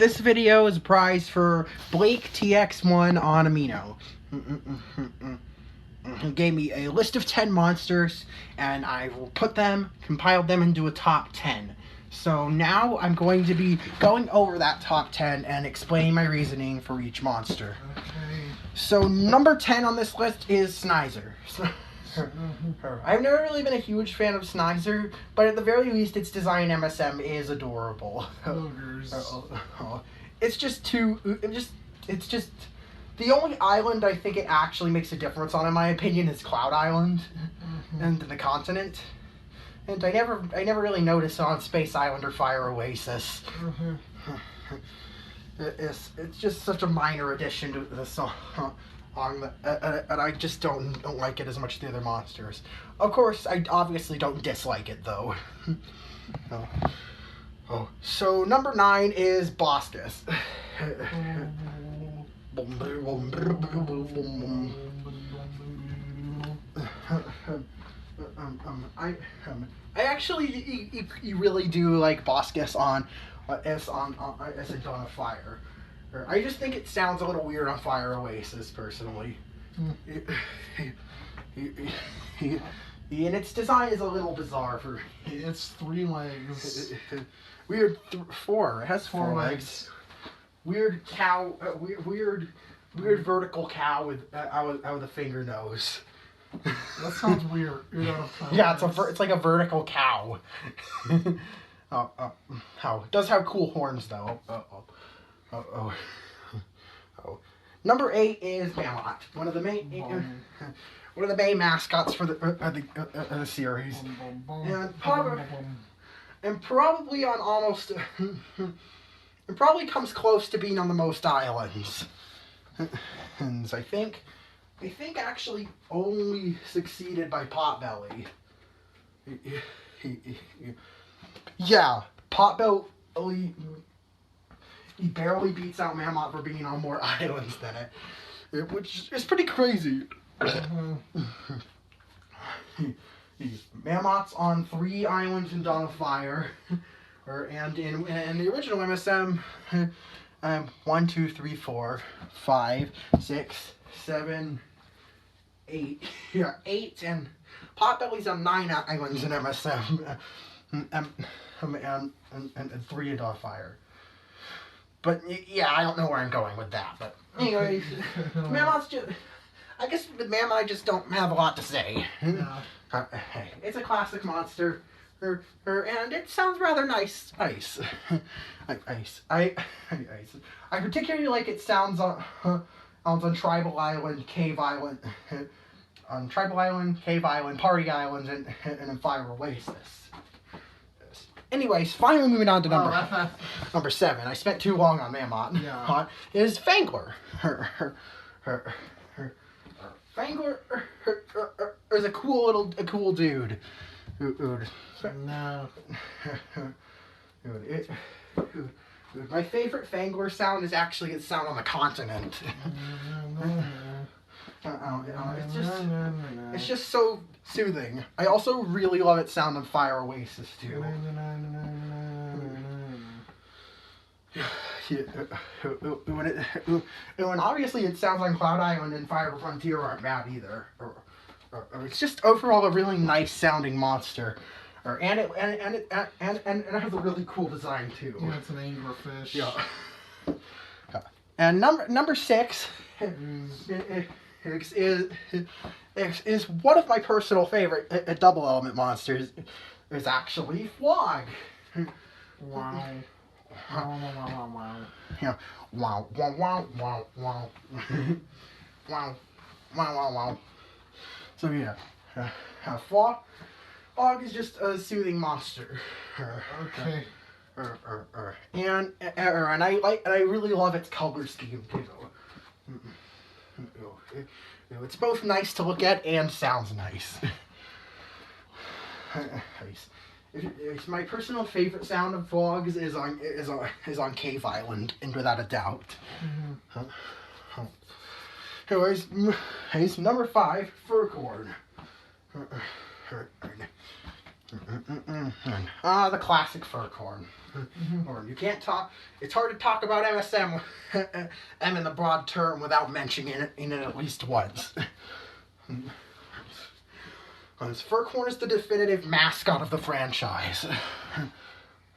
This video is a prize for blaketx1 on Amino. He gave me a list of 10 monsters, and I will compiled them into a top 10. So now I'm going to be going over that top 10 and explaining my reasoning for each monster. Okay. So number 10 on this list is Snizer. I've never really been a huge fan of Snizer, but at the very least its design MSM is adorable. It's just the only island I think it actually makes a difference on, in my opinion, is Cloud Island and the continent. And I never really noticed it on Space Island or Fire Oasis. It's just such a minor addition to the song. And I just don't like it as much as the other monsters. Of course, I obviously don't dislike it though. So number 9 is Boskus. I actually really do like Boskus as a Dawn of Fire. I just think it sounds a little weird on Fire Oasis, personally. And its design is a little bizarre for... It's 3 legs. Weird 4. It has 4 legs. Weird cow. Weird vertical cow with out of the finger nose. That sounds weird. Yeah, it's like a vertical cow. It does have cool horns though. Number 8 is Mammoth, one of the main mascots for the series, and probably on almost, it probably comes close to being on the most islands. And I think actually only succeeded by Potbelly. Yeah, Potbelly. He barely beats out Mammoth for being on more islands than it, which is pretty crazy. Mammoth's on 3 islands in Dawn of Fire, and in the original MSM, 1, 2, 3, 4, 5, 6, 7, 8. Yeah, 8, and Potbelly's on 9 islands in MSM, and 3 in Dawn of Fire. But yeah, I don't know where I'm going with that. But anyways, Mammoth's just... I guess with Mammoth, I just don't have a lot to say. Yeah. It's a classic monster, and it sounds rather nice. Ice. I particularly like it sounds on Tribal Island, Cave Island, on Tribal Island, Cave Island, Party Island, and Fire Oasis. Anyways, finally moving on to number 7. I spent too long on Mammoth. Yeah. Is Fangler. Fangler is a cool dude. No. My favorite Fangler sound is actually its sound on the continent. It's just so soothing. I also really love its sound on Fire Oasis too. And obviously it sounds like Cloud Island and Fire Frontier aren't bad either. It's just overall a really nice sounding monster. And it has a really cool design too. Yeah, it's an anglerfish. Yeah. And number 6 is one of my personal favorite double element monsters. Is actually Flog. Wow. Yeah. Wow. Wow. So yeah, Flog is just a soothing monster. Okay. And I really love its color scheme too. It's both nice to look at and sounds nice. My personal favorite sound of Frogs is on Cave Island, and without a doubt. Anyways, number 5, Furcorn. The classic Furcorn. Or you can't talk. It's hard to talk about MSM M in the broad term without mentioning it in it at least once. Furcorn is the definitive mascot of the franchise.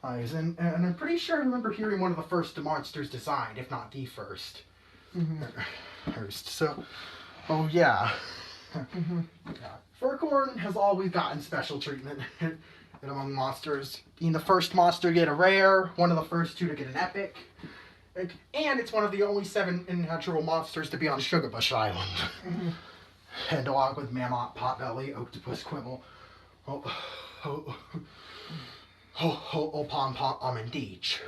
And I'm pretty sure I remember hearing one of the first monsters designed, if not the first. First. So, oh yeah. Furcorn has always gotten special treatment and among monsters. Being the first monster to get a rare, one of the first 2 to get an epic, and it's one of the only 7 natural monsters to be on Sugarbush Island. And along with Mammoth, Potbelly, Octopus, Quibble, Pom Pom, and Deech.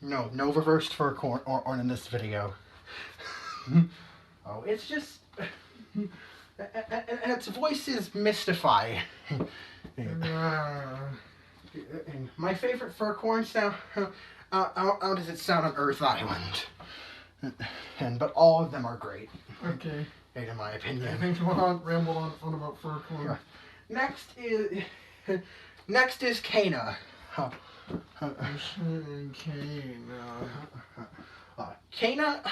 No reversed Furcorn or in this video. Oh, it's just... and its voice is mystifying. And my favorite Furcorn sound... how does it sound on Earth Island? But all of them are great. Okay. In my opinion. I think we'll ramble on about Furcorn. Next is Kana. Kana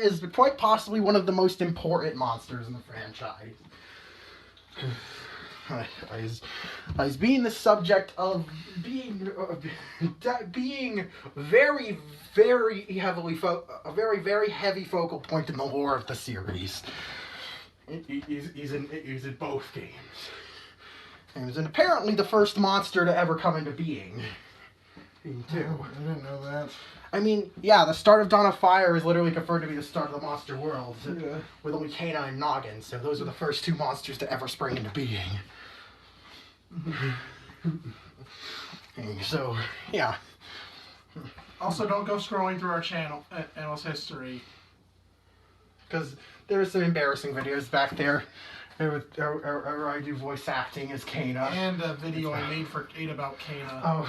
is quite possibly one of the most important monsters in the franchise. As being the subject of being very, very heavily a very, very heavy focal point in the lore of the series. He's in both games. And apparently the first monster to ever come into being. Too. I didn't know that. I mean, yeah, the start of Dawn of Fire is literally confirmed to be the start of the monster world. Yeah. With only Kana and Noggin, so those are the first 2 monsters to ever spring into being. So, yeah. Also, don't go scrolling through our channel, Annals History. Because there are some embarrassing videos back there. Where I do voice acting as Kana. And a video I made for Kate about Kana. Oh,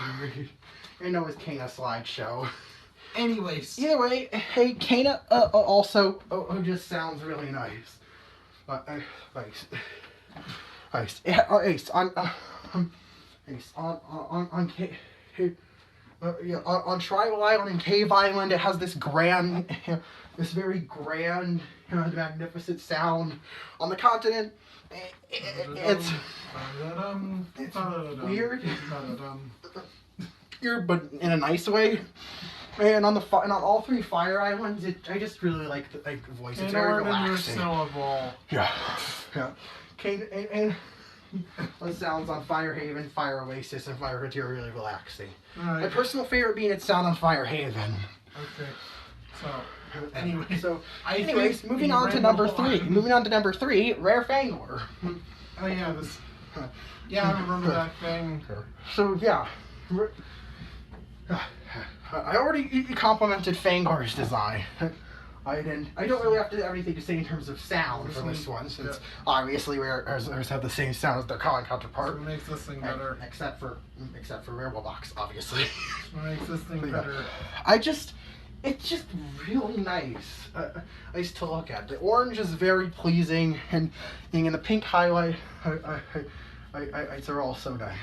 I know his Kana slideshow. Anyways. Either way, hey, Kana also just sounds really nice. Ace on Tribal Island and Cave Island, it has this very grand, magnificent sound. On the continent, it's weird, but in a nice way. And on all 3 Fire Islands, I just really like the voice. It's very relaxing. Yeah. And the sounds on Fire Haven, Fire Oasis, and Fire Frontier are really relaxing. Right. My personal favorite being its sound on Fire Haven. Okay. So, anyways, moving on to number 3. Moving on to number 3, Rare Fangor. Oh yeah, I remember that thing. So yeah, I already complimented Fangor's design. I don't really have to have anything to say in terms of sound for this one, since obviously Rares have the same sound as their common counterpart. What makes this thing better? Except for Rarebox, obviously. What makes this thing better? It's just really nice. Nice to look at. The orange is very pleasing, and in the pink highlight, they're all so nice.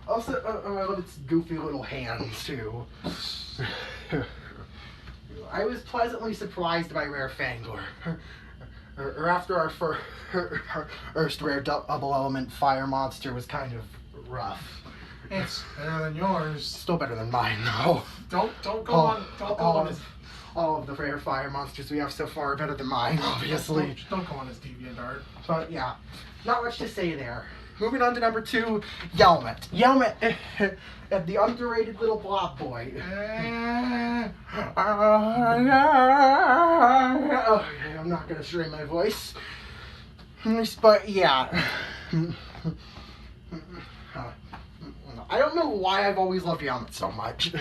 Also, I love its goofy little hands too. I was pleasantly surprised by Rare Fangor. After our first rare double element fire monster was kind of rough. It's better than yours. Still better than mine, though. Don't go on his... All of the rare fire monsters we have so far are better than mine, obviously. Don't go on his DeviantArt. But yeah, not much to say there. Moving on to number 2, Yelmet. Yelmet, the underrated little blob boy. I'm not gonna strain my voice. But yeah. I don't know why I've always loved Yelmet so much.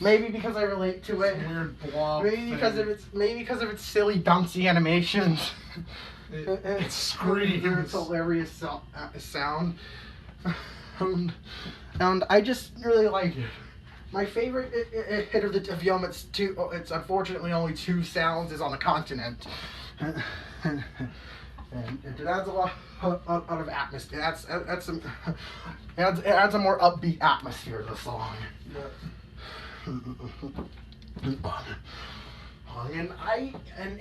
Maybe because I relate to it. Weird blob. Maybe because of its silly bouncy animations. It screams. It's hilarious sound. And I just really like it. My favorite hit of Yelmet's it's unfortunately only 2 sounds is on the continent. and it adds a lot of atmosphere. It adds a more upbeat atmosphere to the song. And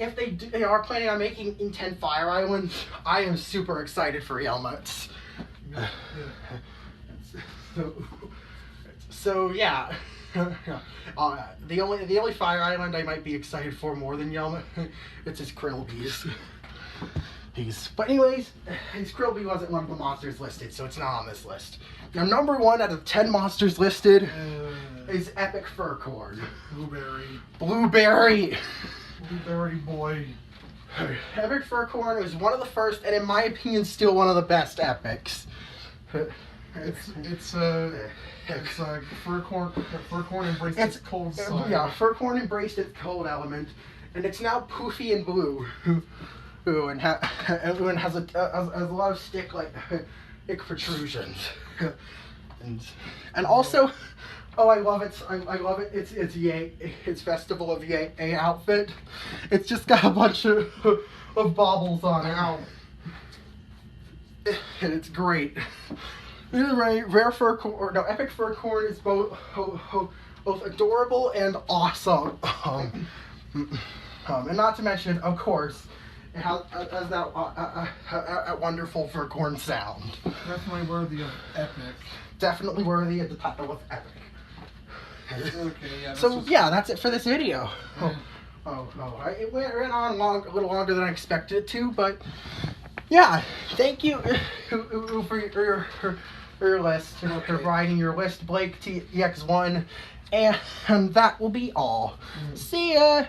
if they are planning on making Intent Fire Island, I am super excited for Yelmuts. So yeah. The only Fire Island I might be excited for more than Yelmut, it's his Krillbees. But anyways, his Krillbee wasn't one of the monsters listed, so it's not on this list. Now, number 1 out of 10 monsters listed is Epic Furcorn. Blueberry boy. Epic Furcorn was one of the first, and in my opinion, still one of the best epics. It's Furcorn embraced its cold side. Yeah, Furcorn embraced its cold element, and it's now poofy and blue. And has a lot of stick protrusions. and also, oh, I love it. I love it. It's Yay. It's Festival of Yay outfit. It's just got a bunch of baubles on it. And it's great. Anyway, Epic Furcorn is both adorable and awesome. And not to mention, of course, it has that wonderful Furcorn sound. Definitely worthy of epic. Definitely worthy of the title of epic. Okay, yeah. So yeah, that's it for this video. It went on a little longer than I expected it to, but yeah, thank you for your list, for providing your list, blaketx1, and that will be all. See ya.